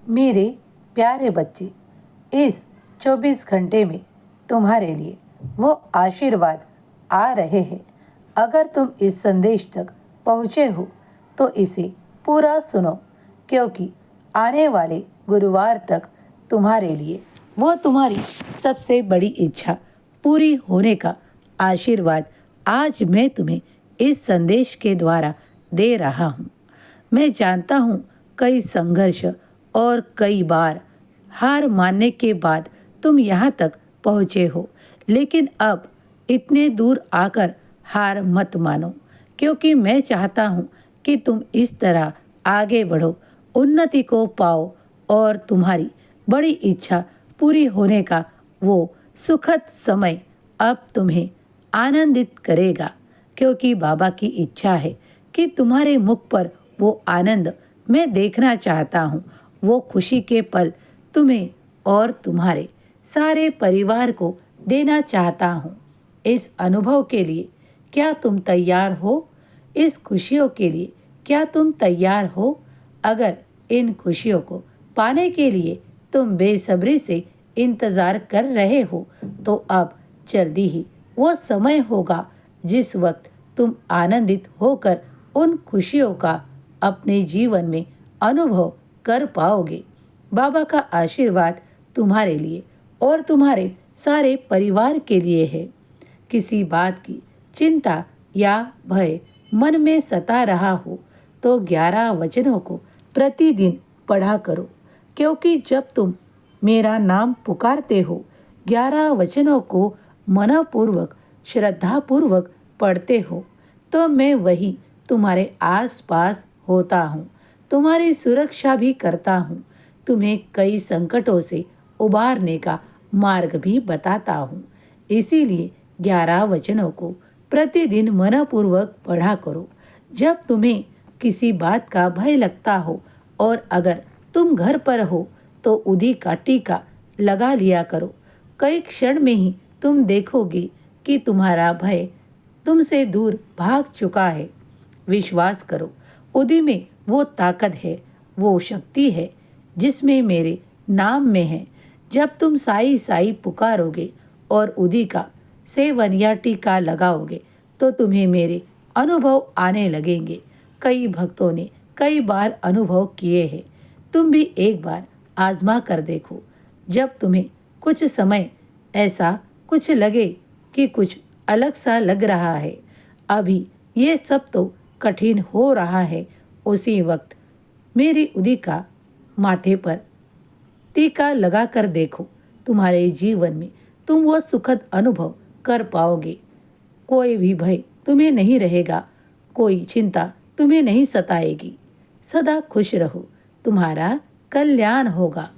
मेरे प्यारे बच्चे, इस 24 घंटे में तुम्हारे लिए वो आशीर्वाद आ रहे हैं। अगर तुम इस संदेश तक पहुँचे हो तो इसे पूरा सुनो, क्योंकि आने वाले गुरुवार तक तुम्हारे लिए वो तुम्हारी सबसे बड़ी इच्छा पूरी होने का आशीर्वाद आज मैं तुम्हें इस संदेश के द्वारा दे रहा हूँ। मैं जानता हूँ कई संघर्ष और कई बार हार मानने के बाद तुम यहाँ तक पहुँचे हो, लेकिन अब इतने दूर आकर हार मत मानो, क्योंकि मैं चाहता हूँ कि तुम इस तरह आगे बढ़ो, उन्नति को पाओ और तुम्हारी बड़ी इच्छा पूरी होने का वो सुखद समय अब तुम्हें आनंदित करेगा, क्योंकि बाबा की इच्छा है कि तुम्हारे मुख पर वो आनंद मैं देखना चाहता हूँ। वो खुशी के पल तुम्हें और तुम्हारे सारे परिवार को देना चाहता हूँ। इस अनुभव के लिए क्या तुम तैयार हो? इस खुशियों के लिए क्या तुम तैयार हो? अगर इन खुशियों को पाने के लिए तुम बेसब्री से इंतज़ार कर रहे हो तो अब जल्दी ही वो समय होगा जिस वक्त तुम आनंदित होकर उन खुशियों का अपने जीवन में अनुभव कर पाओगे। बाबा का आशीर्वाद तुम्हारे लिए और तुम्हारे सारे परिवार के लिए है। किसी बात की चिंता या भय मन में सता रहा हो तो 11 वचनों को प्रतिदिन पढ़ा करो, क्योंकि जब तुम मेरा नाम पुकारते हो, 11 वचनों को मनपूर्वक श्रद्धापूर्वक पढ़ते हो, तो मैं वही तुम्हारे आसपास होता हूँ, तुम्हारी सुरक्षा भी करता हूँ, तुम्हें कई संकटों से उबारने का मार्ग भी बताता हूँ। इसीलिए 11 वचनों को प्रतिदिन मनपूर्वक पढ़ा करो। जब तुम्हें किसी बात का भय लगता हो और अगर तुम घर पर हो तो उदी का टीका लगा लिया करो। कई क्षण में ही तुम देखोगे कि तुम्हारा भय तुमसे दूर भाग चुका है। विश्वास करो, उदी में वो ताकत है, वो शक्ति है जिसमें मेरे नाम में है। जब तुम साई साई पुकारोगे और उदी का सेवन या टीका लगाओगे तो तुम्हें मेरे अनुभव आने लगेंगे। कई भक्तों ने कई बार अनुभव किए हैं, तुम भी एक बार आजमा कर देखो। जब तुम्हें कुछ समय ऐसा कुछ लगे कि कुछ अलग सा लग रहा है, अभी ये सब तो कठिन हो रहा है, उसी वक्त मेरी उदी का माथे पर टीका लगा कर देखो। तुम्हारे जीवन में तुम वो सुखद अनुभव कर पाओगे। कोई भी भय तुम्हें नहीं रहेगा, कोई चिंता तुम्हें नहीं सताएगी। सदा खुश रहो, तुम्हारा कल्याण होगा।